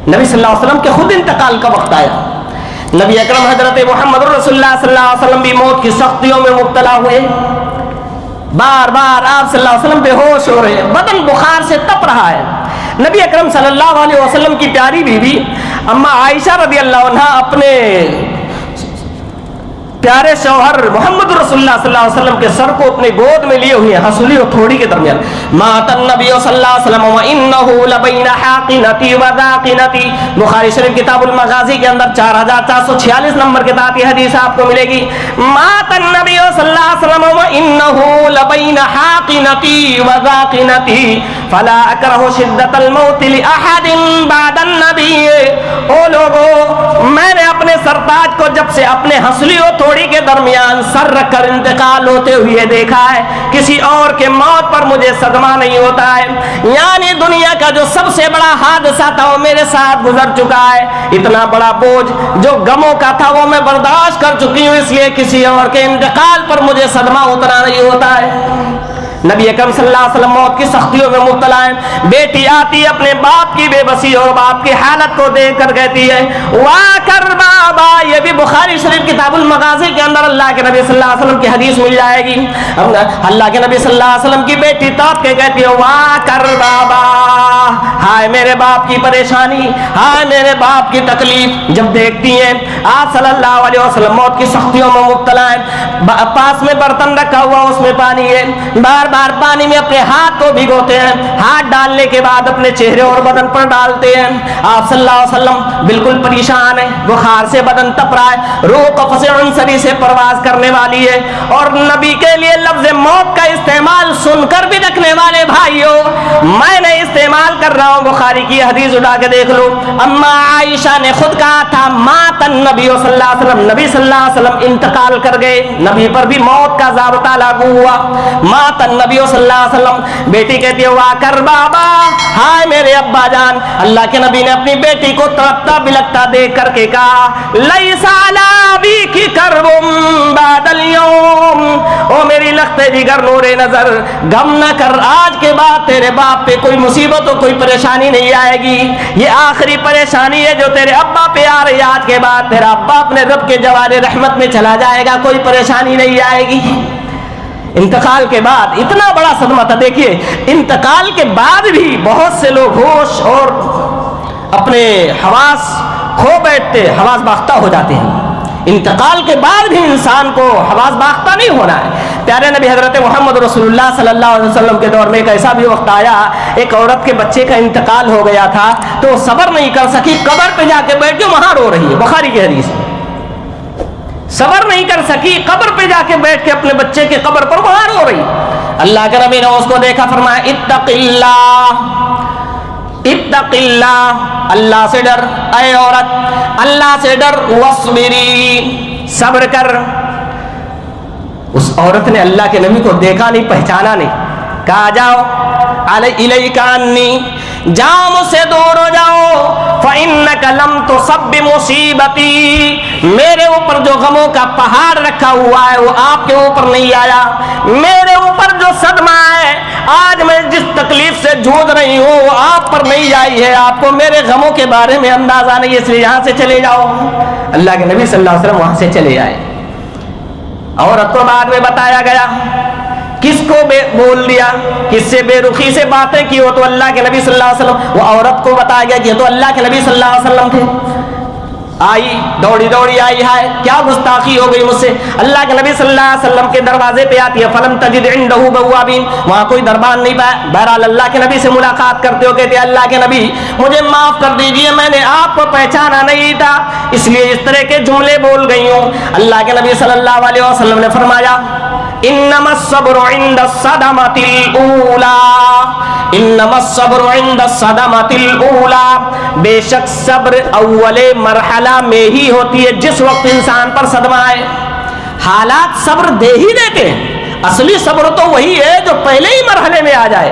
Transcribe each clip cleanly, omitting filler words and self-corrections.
نبی صلی اللہ علیہ وسلم کے خود انتقال کا وقت آیا. نبی اکرم حضرت محمد رسول اللہ صلی اللہ علیہ وسلم بھی موت کی سختیوں میں مبتلا ہوئے. بار بار آپ صلی اللہ علیہ وسلم بے ہوش ہو رہے ہیں, بدن بخار سے تپ رہا ہے. نبی اکرم صلی اللہ علیہ وسلم کی پیاری بیوی اما عائشہ رضی اللہ عنہا اپنے پیارے شوہر محمد رسول اللہ صلی اللہ علیہ وسلم کے سر کو اپنے گود میں لیے ہوئے ہیں, ہسولی اور تھوڑی کے درمیان. مات النبی صلی اللہ علیہ وسلم وانه لبین حاقنتی وذاقنتی. بخاری شریف کتاب المغازی کے اندر 4446 نمبر کے ساتھ یہ حدیث آپ کو ملے گی. مات النبی صلی اللہ علیہ وسلم وانه لبین حاقنتی وذاقنتی فلا اکرہ شدت الموت لاحد بعد النبی. او لوگو, میں نے اپنے سرتاج کو جب سے اپنے ہسولی اور تھوڑی کے درمیان سر رکھ کر انتقال ہوتے ہوئے دیکھا ہے, کسی اور کے موت پر مجھے صدمہ نہیں ہوتا ہے. یعنی دنیا کا جو سب سے بڑا حادثہ تھا وہ میرے ساتھ گزر چکا ہے. اتنا بڑا بوجھ جو غموں کا تھا وہ میں برداشت کر چکی ہوں, اس لیے کسی اور کے انتقال پر مجھے صدمہ اتنا نہیں ہوتا ہے. نبی اکرم صلی اللہ علیہ وسلم موت کی سختیوں میں مبتلا ہیں. بیٹی آتی اپنے باپ کی بے بسی اور باپ کی حالت کو دیکھ کر کہتی ہے واہ کر بابا. یہ بھی بخاری شریف کتاب المغازی کے اندر اللہ کے نبی صلی اللہ علیہ وسلم کی حدیث مل جائے گی. اللہ کے نبی صلی اللہ علیہ وسلم کی بیٹی تاپ کے کہتی ہے واہ کر بابا, ہائے میرے باپ کی پریشانی, ہائے میرے باپ کی تکلیف. جب دیکھتی ہیں آپ صلی اللہ علیہ وسلم موت کی سختیوں میں مبتلا ہیں, پاس میں برتن رکھا ہوا اس میں پانی ہے, بار بار پانی میں اپنے ہاتھ کو بھگوتے ہیں, ہاتھ ڈالنے کے بعد اپنے چہرے اور بدن پر ڈالتے ہیں. آپ صلی اللہ علیہ وسلم بالکل پریشان ہے, بخار سے بدن تپ رہا ہے, روح قفص عنصری سے پرواز کرنے والی ہے. اور نبی کے لیے لفظ موت کا استعمال سن کر بھی رکھنے والے بھائیوں, میں نے استعمال کر رہا ہوں, بخاری کی حدیث اٹھا کے دیکھ لو. اما عائشہ نے خود کہا تھا مات النبی صلی اللہ علیہ وسلم, نبی صلی اللہ علیہ وسلم انتقال کر گئے, نبی پر بھی موت کا ضابطہ لاگو ہوا. مات النبی صلی اللہ علیہ وسلم. بیٹی کہتی ہے واہ کر بابا, ہائے میرے ابا جان. اللہ کے نبی نے اپنی بیٹی کو تڑپتا بلکتا دیکھ کر کے کہا لیس علی ابیکی کرب بعد اليوم. او میری لختے جگر نور نظر, غم نہ کر, آج کے بعد تیرے باپ پہ کوئی مصیبت و کوئی پریشانی نہیں آئے گی. یہ آخری پریشانی ہے جو تیرے ابا پہ آ رہی ہے, آج کے بعد تیرا ابا اپنے رب کے جوار رحمت میں چلا جائے گا, کوئی پریشانی نہیں آئے گی. انتقال کے بعد اتنا بڑا صدمہ تھا. دیکھیے انتقال کے بعد بھی بہت سے لوگ ہوش اور اپنے حواس کھو بیٹھتے, حواس باختہ ہو جاتے ہیں. انتقال کے بعد بھی انسان کو حواس باختہ نہیں ہونا ہے. پیارے نبی حضرت محمد رسول اللہ صلی اللہ علیہ وسلم کے دور میں ایک ایسا بھی وقت آیا, ایک عورت کے بچے کا انتقال ہو گیا تھا تو وہ صبر نہیں کر سکی, قبر پہ جا کے بیٹھ کے وہاں رو رہی ہے. بخاری کی حدیث, صبر نہیں کر سکی, قبر پہ جا کے بیٹھ کے اپنے بچے کے قبر پر وہاں رو رہی. اللہ کے نبی نے اس کو دیکھا, فرمایا اتق اللہ, اتق اللہ, اللہ سے ڈر, اے عورت اللہ سے ڈر, واصبری, صبر کر. اس عورت نے اللہ کے نبی کو دیکھا نہیں, پہچانا نہیں, کہا جاؤ الیک انی, جاؤ مجھ سے دور ہو جاؤ, فإنک لم تصب بمصیبتی, میرے اوپر جو غموں کا پہاڑ رکھا ہوا ہے وہ آپ کے اوپر نہیں آیا. میرے اوپر جو صدمہ ہے, آج میں جس تکلیف سے جھوج رہی ہوں وہ آپ پر نہیں آئی ہے, آپ کو میرے غموں کے بارے میں اندازہ نہیں, اس لیے یہاں سے چلے جاؤ. اللہ کے نبی صلی اللہ علیہ وسلم وہاں سے چلے آئے. عورت کو بعد میں بتایا گیا, کس کو بول دیا, کس سے بے رخی سے باتیں کی, وہ تو اللہ کے نبی صلی اللہ علیہ وسلم. وہ عورت کو بتایا گیا کہ یہ تو اللہ کے نبی صلی اللہ علیہ وسلم تھے. آئی دوڑی دوڑی آئی, ہے کیا گستاخی ہو گئی مجھ سے. اللہ کے نبی صلی اللہ علیہ وسلم کے دروازے پہ آتی ہے, فلم تجد عنده بوابین, وہاں کوئی دربان نہیں پایا. بہرحال اللہ کے نبی سے ملاقات کرتے ہو کہتے ہیں اللہ کے نبی مجھے معاف کر دیجئے, میں نے آپ کو پہچانا نہیں تھا اس لیے اس طرح کے جملے بول گئی ہوں. اللہ کے نبی صلی اللہ علیہ وسلم نے فرمایا انما الصبر عند الصدمۃ الاولى, انما الصبر عند الصدمۃ الاولى, بے شک صبر اول مرحلہ میں ہی ہوتی ہے جس وقت انسان پر صدمہ آئے. حالات صبر دے ہی دیتے ہیں, اصلی صبر تو وہی ہے جو پہلے ہی مرحلے میں آ جائے.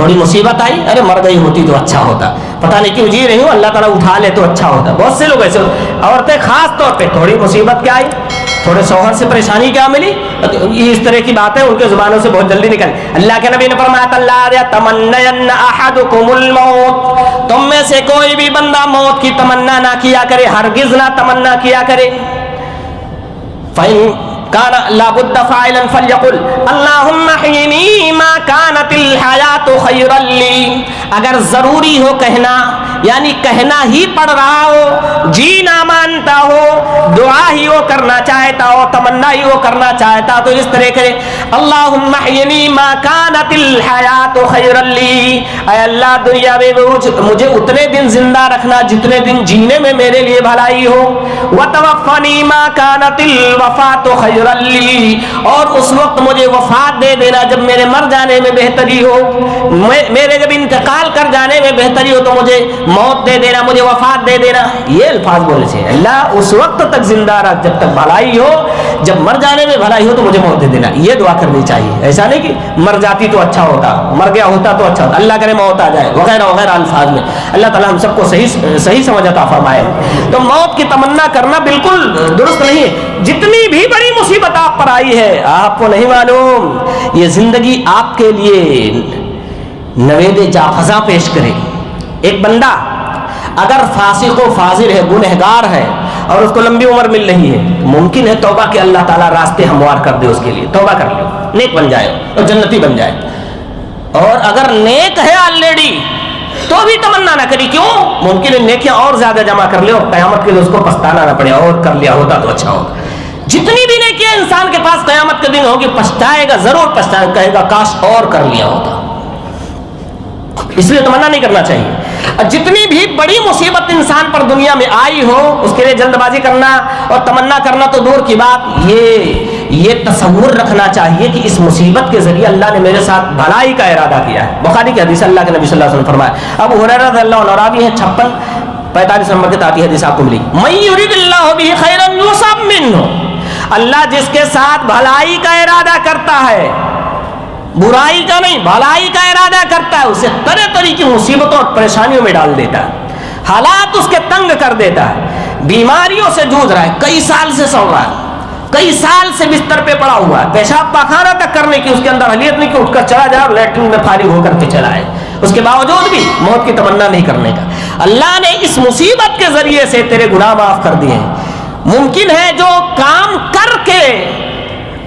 تھوڑی مصیبت آئی، ارے مر گئی ہوتی تو اچھا ہوتا، پتہ نہیں کیوں جی رہی ہوں، اللہ تعالیٰ اٹھا لے تو اچھا ہوتا. بہت سے لوگ ایسے، عورتیں خاص طور پہ تھوڑی مصیبت کیا آئی، تھوڑے شوہر سے پریشانی کیا ملی، اس طرح کی باتیں ان کے زبانوں سے بہت جلدی نکل. اللہ کے نبی نے فرمایا لا یتمنین احدکم الموت، تم میں سے کوئی بھی بندہ موت کی تمنا نہ کیا کرے، ہرگز نہ تمنا کیا کرے. فإن كان لابد فاعلا فليقل اللهم احيني ما كانت الحياة خيرا لي. اگر ضروری ہو کہنا، یعنی کہنا ہی پڑ رہا ہو، جینا مانتا ہو، دعا ہی وہ کرنا چاہتا ہو، تمنا ہی وہ کرنا چاہتا تو اس طرح کرے اللهم احيني ما كانت الحياة خيرا لي. اے اللہ دنیا میں مجھے اتنے دن زندہ رکھنا جتنے دن جینے میں میرے لیے بھلائی ہو. وتوفني ما كانت الوفاة خيرا لي، اور اس وقت مجھے وفات دے دینا جب میرے مر جانے میں بہتری ہو، میرے جب انتقال کر جانے میں بہتری ہو تو مجھے موت دے دینا، مجھے وفات دے دینا. یہ الفاظ بولنے سے اللہ اس وقت تک زندہ رکھ جب تک بھلائی ہو، جب مر جانے میں بھلائی ہو تو مجھے موت دے دینا. یہ دعا کرنی چاہیے. ایسا نہیں کہ مر جاتی تو اچھا ہوتا، مر گیا ہوتا تو اچھا ہوتا، اللہ کرے موت آ جائے وغیرہ وغیرہ الفاظ میں. اللہ تعالیٰ ہم سب کو صحیح سمجھ عطا فرمائے. تو موت کی تمنا کرنا بالکل درست نہیں ہے. جتنی بھی بڑی مصیبت آپ پر آئی ہے، آپ کو نہیں معلوم یہ زندگی آپ کے لیے نوید جافزا پیش کرے. ایک بندہ اگر فاسق و فاجر ہے، گنہگار ہے، اور اس کو لمبی عمر مل رہی ہے، ممکن ہے توبہ کہ اللہ تعالیٰ راستے ہموار کر دے اس کے لیے، توبہ کر لو، نیک بن جائے اور جنتی بن جائے. اور اگر نیک ہے آلریڈی تو بھی تمنا نہ کری. کیوں؟ ممکن ہے نیکیاں اور زیادہ جمع کر لے اور قیامت کے لیے اس کو پچھتانا نہ پڑے، اور کر لیا ہوتا تو اچھا ہوتا. جتنی بھی نیکیاں انسان کے پاس قیامت کے دن ہوگی پچھتائے گا، ضرور پچھتائے گا، کہے گا کاش اور کر لیا ہوتا. اس لیے تمنا نہیں کرنا چاہیے. جتنی بھی بڑی مصیبت انسان پر دنیا میں آئی ہو اس کے لیے جلد بازی کرنا اور تمنا کرنا تو دور کی بات، یہ تصور رکھنا چاہیے کہ اس مصیبت کے ذریعے اللہ نے میرے ساتھ بھلائی کا ارادہ کیا ہے. بخاری کی حدیث اللہ کے نبی صلی اللہ علیہ وسلم فرمایا، ابو ہریرہ رضی اللہ عنہ راوی ہیں، 45 نمبر کی آتی حدیث آپ کو ملی، من یرید اللہ بہ خیرا یصب منہ. اللہ جس کے ساتھ بھلائی کا ارادہ کرتا ہے، برائی کا نہیں بھلائی کا ارادہ کرتا ہے، اسے طرح طرح کی مصیبتوں اور پریشانیوں میں ڈال دیتا ہے، حالات اس کے تنگ کر دیتا ہے. بیماریوں سے جوجھ رہا ہے، کئی سال سے سو رہا ہے، کئی سال سے بستر پہ پڑا ہوا ہے، پیشاب پاخانہ تک کرنے کی اس کے اندر اہلیت نہیں کہ اٹھ کر چلا جائے اور لیٹرین میں فارغ ہو کر کے چلا ہے، اس کے باوجود بھی موت کی تمنا نہیں کرنے کا. اللہ نے اس مصیبت کے ذریعے سے تیرے گناہ معاف کر دیے ہیں. ممکن ہے جو کام کر کے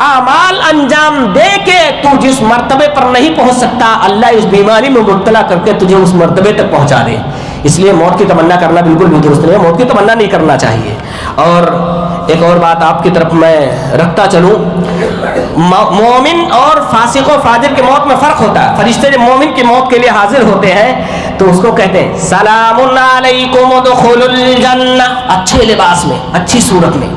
اعمال انجام دے کے تو جس مرتبے پر نہیں پہنچ سکتا، اللہ اس بیماری میں مبتلا کر کے تجھے اس مرتبے تک پہنچا دے. اس لیے موت کی تمنا کرنا بالکل بھی درست نہیں ہے، موت کی تمنا نہیں کرنا چاہیے. اور ایک اور بات آپ کی طرف میں رکھتا چلوں، مومن اور فاسق و فاجر کی موت میں فرق ہوتا ہے. فرشتے جب مومن کی موت کے لیے حاضر ہوتے ہیں تو اس کو کہتے ہیں سلام علیکم ادخلوا الجنہ، اچھے لباس میں، اچھی صورت میں.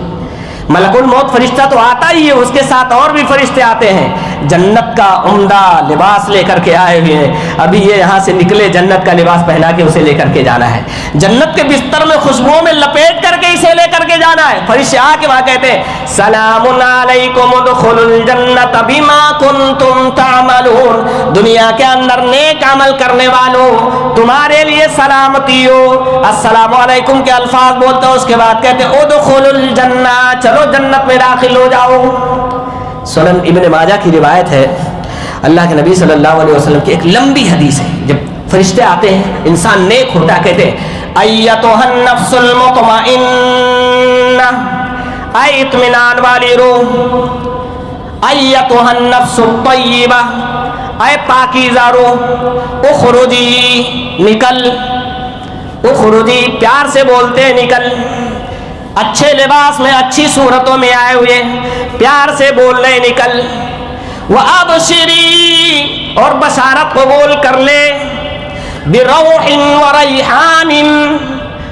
ملک الموت فرشتہ تو آتا ہی ہے، اس کے ساتھ اور بھی فرشتے آتے ہیں، جنت کا عمدہ لباس لے کر کے آئے ہوئے ہیں. ابھی یہ یہاں سے نکلے، جنت کا لباس پہنا کے اسے لے کر کے جانا ہے، جنت کے بستر میں خوشبوؤں میں لپیٹ کر کے اسے لے کر کے جانا ہے. فرشتے آ کے وہاں کہتے ہیں سلام علیکم ادخلوا الجنۃ بما کنتم تعملون. دنیا کے اندر نیک عمل کرنے والوں تمہارے لیے سلامتی ہو. السلام علیکم کے الفاظ بولتے ہیں، اس کے بعد کہتے ہیں ادخلوا الجنہ، چلو جنت میں داخل ہو جاؤ. سنن ابن ماجہ کی روایت ہے، اللہ کے نبی صلی اللہ علیہ وسلم کی ایک لمبی حدیث ہے. جب فرشتے آتے ہیں، انسان نیک ہوتا ہے، کہتے ہیں ایتھا النفس المطمئنہ، اے اطمینان والی روح، ایتھا النفس الطیبہ، اے پاکیزہ روح، اخرجی، نکل. اخرجی پیار سے بولتے ہیں نکل، اچھے لباس میں، اچھی صورتوں میں آئے ہوئے، پیار سے بول رہے نکل. وَأَبْشِرِي، اور بشارت قبول کر لے، بِرَوْحٍ وَرَيْحَانٍ،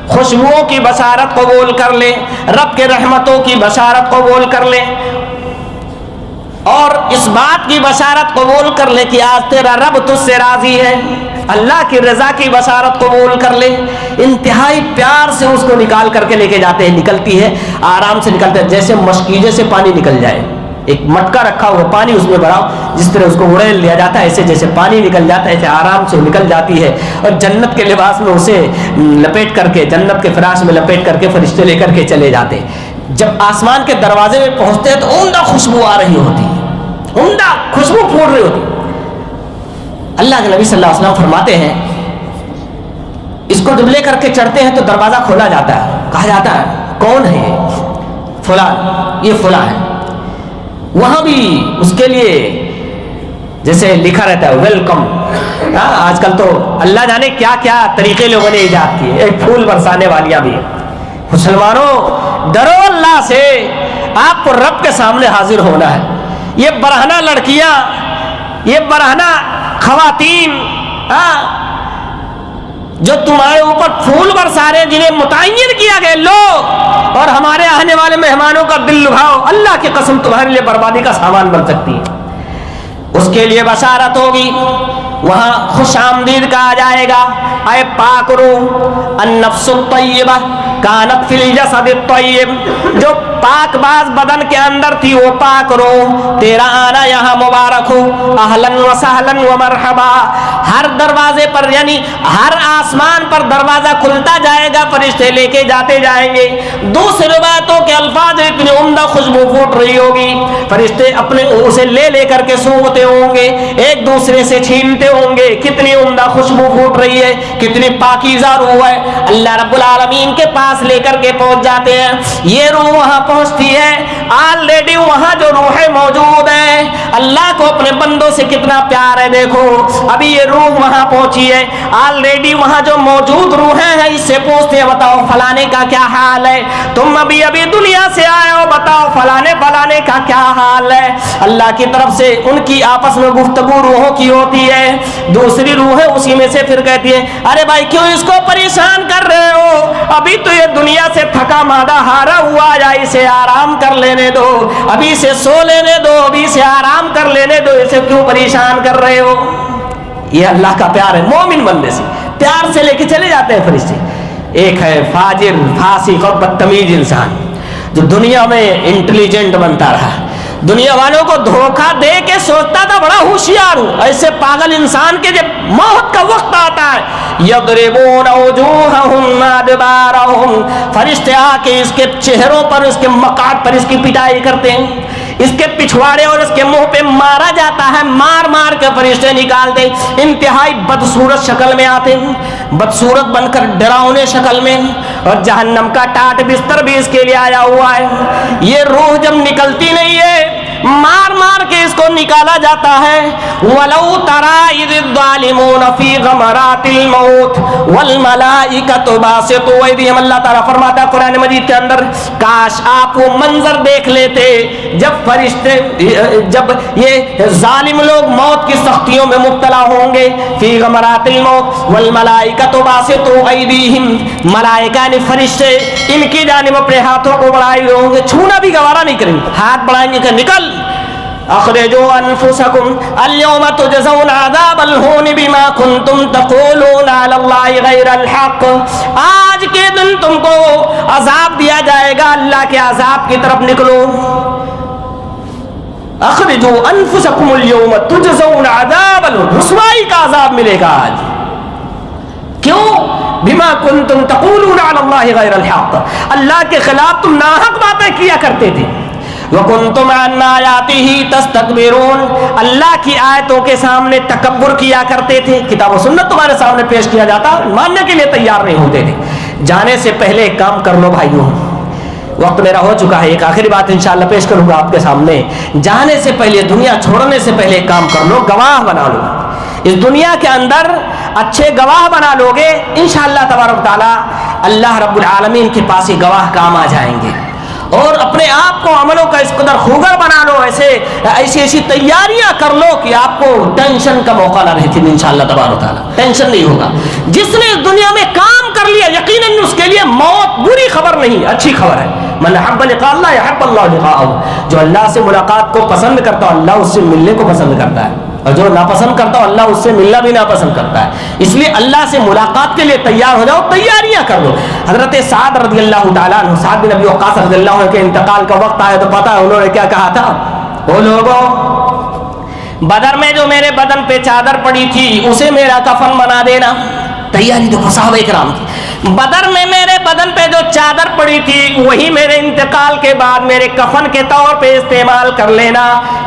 خوشبوؤں کی بشارت قبول کر لے، رب کے رحمتوں کی بشارت قبول کر لے، اور اس بات کی بشارت قبول کر لے کہ آج تیرا رب تجھ سے راضی ہے، اللہ کی رضا کی بشارت قبول کر لے. انتہائی پیار سے اس کو نکال کر کے لے کے جاتے ہیں، نکلتی ہے آرام سے، نکلتے ہیں جیسے مشکیزے سے پانی نکل جائے. ایک مٹکا رکھا ہوا پانی اس میں بھراؤ, جس طرح اس کو اڑیل لیا جاتا ہے, ایسے جیسے پانی نکل جاتا ہے ایسے آرام سے نکل جاتی ہے, اور جنت کے لباس میں اسے لپیٹ کر کے, جنت کے فراش میں لپیٹ کر کے فرشتے لے کر کے چلے جاتے. جب آسمان کے دروازے میں پہنچتے ہیں تو عمدہ خوشبو آ رہی ہوتی, عمدہ خوشبو پھوٹ رہی ہوتی. اللہ کے نبی صلی اللہ علیہ وسلم فرماتے ہیں اس کو جب لے کر کے چڑھتے ہیں تو دروازہ کھولا جاتا ہے, کہا جاتا ہے کون ہے یہ؟ فلاں, یہ فلاں ہے. وہاں بھی اس کے لیے جیسے لکھا رہتا ہے ویلکم. آج کل تو اللہ جانے کیا کیا طریقے لوگوں نے ایجاد کیے, ایک پھول برسانے والیاں بھی. مسلمانوں ڈرو اللہ سے, آپ کو رب کے سامنے حاضر ہونا ہے. یہ برہنہ لڑکیاں, یہ برہنہ خواتین جو تمہارے اوپر پھول برسا رہے ہیں, جنہیں متعین کیا گیا لو, اور ہمارے آنے والے مہمانوں کا دل لبھاؤ, اللہ کی قسم تمہارے لیے بربادی کا سامان بن سکتی ہے. اس کے لیے بشارت ہوگی, وہاں خوش آمدید کہا جائے گا, اے پاک روح النفس الطیبہ کانت فی الجسد الطیب, جو پاک باز بدن کے اندر تھی وہ پاک روح, تیرا آنا یہاں مبارک ہو, اہلاً و سہلاً و مرحبا. ہر دروازے پر یعنی ہر آسمان پر دروازہ کھلتا جائے گا, فرشتے لے کے جاتے جائیں گے. دوسری باتوں کے الفاظ اتنی عمدہ خوشبو پھوٹ رہی ہوگی, فرشتے اپنے اسے لے لے کر کے سونگتے ہوں گے, ایک دوسرے سے چھینتے ہوں گے. کتنی عمدہ خوشبو پھوٹ رہی ہے, کتنی پاکیزہ روح ہے. اللہ رب العالمین کے پاس لے کر کے پہنچ جاتے ہیں. یہ روح وہاں پہنچتی ہے, آلریڈی وہاں جو روحیں موجود ہیں, اللہ کو اپنے بندوں سے کتنا پیار ہے. دیکھو ابھی یہ روح وہاں پہنچی ہے, آلریڈی وہاں جو موجود روحیں ہیں اس سے پوچھتے ہیں بتاؤ فلانے کا کیا حال ہے, تم ابھی دنیا سے آئے ہو, بتاؤ فلانے کا کیا حال ہے. اللہ کی طرف سے ان کی آپس میں گفتگو روحوں کی ہوتی ہے. دوسری روحیں اسی میں سے پھر کہتی ہیں ارے بھائی کیوں اس کو پریشان کر رہے ہو, ابھی تو یہ دنیا سے تھکا مادہ ہارا ہوا, یا اسے آرام کر لینے دو, ابھی اسے سو لینے دو, ابھی اسے آرام کر لینے دو, اسے کیوں پریشان کر رہے ہو. یہ اللہ کا پیار ہے, مومن بندے سے پیار سے لے کے چلے جاتے ہیں فرشتے. ایک ہے فاجر فاسق اور بدتمیز انسان جو دنیا میں انٹیلیجنٹ بنتا رہا, دنیا والوں کو دھوکہ دے کے سوچتا تھا بڑا ہوشیار ہوں. ایسے پاگل انسان کے جب موت کا وقت آتا ہے یضربون وجوہہم ادبارہم, فرشتے آ کے اس کے چہروں پر, اس کے مقعد پر اس کی پٹائی کرتے ہیں, اس کے پچھواڑے اور اس کے منہ پہ مارا جاتا ہے, مار مار کے فرشتے نکالتے. انتہائی بدصورت شکل میں آتے ہیں, بدصورت بن کر ڈراؤنے شکل میں, اور جہنم کا ٹاٹ بستر بھی اس کے لیے آیا ہوا ہے. یہ روح جب نکلتی نہیں ہے, مار مار کے اس کو نکالا جاتا ہے. وَلَوْ تَرَىٰ إِذِ الظَّالِمُونَ فِي غَمَرَاتِ الْمَوْتِ وَالْمَلَائِكَةُ بَاسِطُو أَيْدِيهِمْ, اللہ تعالیٰ فرماتا ہے قرآن مجید کے اندر, کاش آپ وہ منظر دیکھ لیتے جب فرشتے, جب یہ ظالم لوگ موت کی سختیوں میں مبتلا ہوں گے. فی غمرات الموت والملائکۃ باسطوا ایدیہم, ملائکہ نے فرشتے ان کی جانب اپنے ہاتھوں کو بڑھائے ہوں گے, چھونا بھی گوارا نہیں کریں گے, ہاتھ بڑھائیں گے کہ نکل. اخرجوا انفسکم اليوم تجزون عذاب الہون بما کنتم تقولون علی اللہ غیر الحق, آج کے دن تم کو عذاب دیا جائے گا, اللہ کے عذاب کی طرف نکلو. اخرجوا انفسکم اليوم تجزون عذاب الہون, رسوائی کا عذاب ملے گا آج. کیوں؟ بما کنتم تقولون علی اللہ غیر الحق, اللہ کے خلاف تم ناحق باتیں کیا کرتے تھے. وَكُنْتُمْ عَنْ آيَاتِهِ تَسْتَكْبِرُونَ, اللہ کی آیتوں کے سامنے تکبر کیا کرتے تھے. کتاب و سنت تمہارے سامنے پیش کیا جاتا, ماننے کے لیے تیار نہیں ہوتے تھے. جانے سے پہلے ایک کام کر لو بھائیوں, وقت میرا ہو چکا ہے, ایک آخری بات انشاءاللہ پیش کروں گا آپ کے سامنے. جانے سے پہلے, دنیا چھوڑنے سے پہلے ایک کام کر لو, گواہ بنا لو. اس دنیا کے اندر اچھے گواہ بنا لو گے, انشاءاللہ تبارک تعالیٰ اللہ رب العالمین کے پاس ہی گواہ کام آ جائیں گے. اور اپنے آپ کو عملوں کا اس قدر خوگر بنا لو, ایسی تیاریاں کر لو کہ آپ کو ٹینشن کا موقع نہ رہتی. انشاءاللہ تبارک تعالیٰ ٹینشن نہیں ہوگا. جس نے اس دنیا میں کام کر لیا, یقیناً اس کے لیے موت بری خبر نہیں, اچھی خبر ہے. من احب لقاء اللہ یحب اللہ لقاءہ, جو اللہ سے ملاقات کو پسند کرتا ہے اللہ اس سے ملنے کو پسند کرتا ہے, اور جو ناپسند کرتا ہو اللہ اس سے ملنا بھی ناپسند کرتا ہے. اس لیے اللہ سے ملاقات کے لیے تیار ہو جاؤ, تیاریاں کر لو. حضرت سعد رضی اللہ تعالیٰ عنہ, سعد بن ابی وقاص رضی اللہ عنہ کے انتقال کا وقت آیا تو پتہ ہے انہوں نے کیا کہا تھا, وہ لوگوں بدر میں جو میرے بدن پہ چادر پڑی تھی اسے میرا کفن بنا دینا. تیاری تو صحابہ کرام کی. بدر میں میرے بدن پہ جو چادر پڑی تھی وہی میرے انتقال کے بعد میرے کفن کے طور پہ استعمال کر لینا.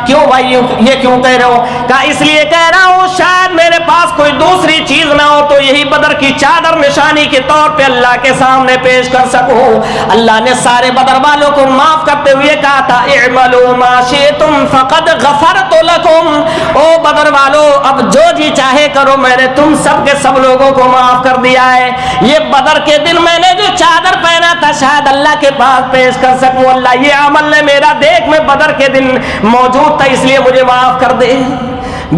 کیوں بھائی یہ کیوں کہہ رہے ہو؟ کہا اس لیے کہہ رہا ہوں شاید میرے پاس کوئی دوسری چیز نہ ہو تو یہی بدر کی چادر نشانی کے طور پہ اللہ کے سامنے پیش کر سکوں. اللہ نے سارے بدر والوں کو معاف کرتے ہوئے کہا تھا اعملوا ما شئتم فقد غفرت لکم. او بدر والو اب جو جی چاہے کرو، میں نے تم سب کے سب لوگوں کو معاف کر دیا ہے. یہ بدر کے دن میں نے جو چادر پہنا تھا شاید اللہ کے پاس پیش کر سکوں. اللہ یہ عمل نے میرا دیکھ میں بدر کے دن موجود تھا اس لیے مجھے معاف کر دے.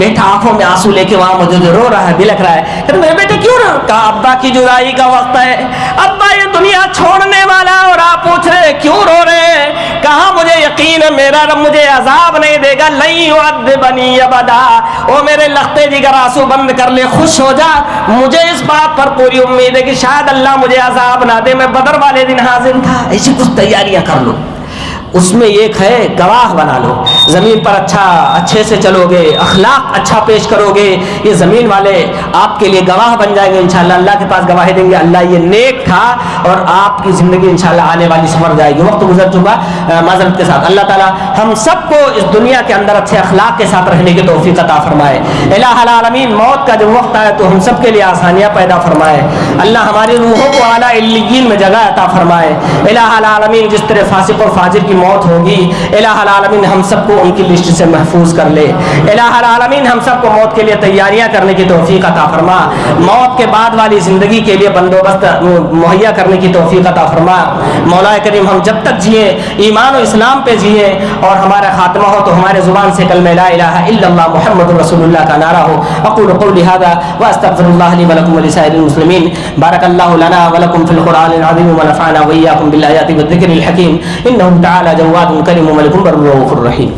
بیٹا آنکھوں میں آنسو لے کے وہاں موجود رو رہا ہے، بلک رہا ہے. کہتے میرے بیٹے کیوں رہا؟ کہا ابا کی جدائی کا وقت ہے، ابا یہ دنیا چھوڑنے والا اور آپ پوچھ رہے کیوں رو رہے ہیں؟ کہا مجھے یقین ہے میرا رب مجھے عذاب نہیں دے گا. لن یعذبنی ابدا. او میرے لختے جگر آنسو بند کر لے، خوش ہو جا. مجھے اس بات پر پوری امید ہے کہ شاید اللہ مجھے عذاب نہ دے. میں بدر والے دن حاضر تھا. ایسی کچھ تیاریاں کر لو. اس میں ایک ہے گواہ بنا لو. زمین پر اچھے سے چلو گے، اخلاق اچھا پیش کرو گے، یہ زمین والے آپ کے لیے گواہ بن جائیں گے. انشاءاللہ اللہ کے پاس گواہی دیں گے اللہ یہ نیک تھا اور آپ کی زندگی انشاءاللہ آنے والی سنور جائے گی. وقت گزر چکا معذرت کے ساتھ. اللہ تعالی ہم سب کو اس دنیا کے اندر اچھے اخلاق کے ساتھ رہنے کی توفیق عطا فرمائے. الہ العالمین موت کا جب وقت آئے تو ہم سب کے لیے آسانیاں پیدا فرمائے. اللہ ہماری روحوں کو اعلیٰ علیین میں جگہ عطا فرمائے. الہ العالمین جس طرح فاسق اور فاجر کی موت ہوگی الہ العالمین ہم سب کو ان کی لسٹ سے محفوظ کر لے. الہ العالمین ہم سب کو موت کے لیے تیاریاں کرنے کی توفیق عطا فرما. موت کے بعد والی زندگی کے لیے بندوبست مہیا کرنے کی توفیق عطا فرما. مولا کریم ہم جب تک جیے ایمان و اسلام پہ جیے اور ہمارا خاتمہ ہو تو ہمارے زبان سے کلمہ لا الہ الا اللہ محمد رسول اللہ کا نعرہ ہو. اقول قولی ھذا واستغفر اللہ لی ولکم ولسائر المسلمین. بارک اللہ لنا ولکم فی القرآن العظیم ونفعنا وإياکم بالآیات والذکر الحکیم. انہ تعالی جواد کریم ملک بر رؤوف رحیم.